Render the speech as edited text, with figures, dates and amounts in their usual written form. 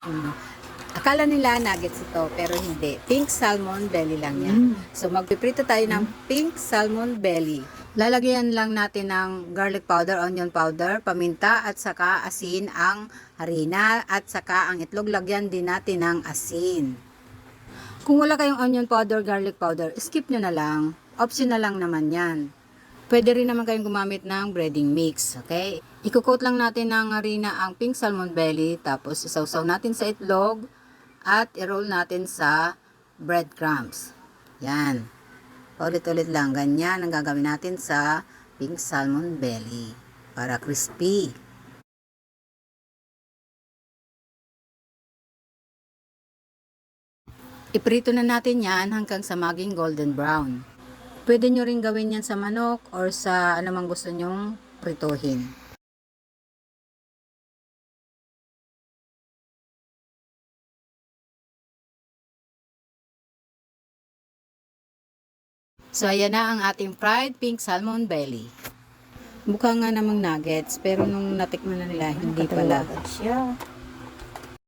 Mm. Akala nila nuggets ito, pero hindi. Pink salmon belly lang yan. So, magpiprito tayo ng pink salmon belly. Lalagyan lang natin ng garlic powder, onion powder, paminta, at saka asin ang harina, at saka ang itlog. Lagyan din natin ng asin. Kung wala kayong onion powder, garlic powder, skip nyo na lang. Optional lang naman yan. Pwede rin naman kayong gumamit ng breading mix, okay? Iko-coat lang natin ng harina ang pink salmon belly, tapos isawsaw natin sa itlog, at i-roll natin sa breadcrumbs. Yan. Ulit-ulit lang. Ganyan ang gagawin natin sa pink salmon belly para crispy. Iprito na natin yan hanggang sa maging golden brown. Pwede nyo rin gawin yan sa manok or sa anumang gusto nyong prituhin. So, ayan na ang ating fried pink salmon belly. Mukha nga namang nuggets, pero nung natikman na nila, hindi pala. Siya.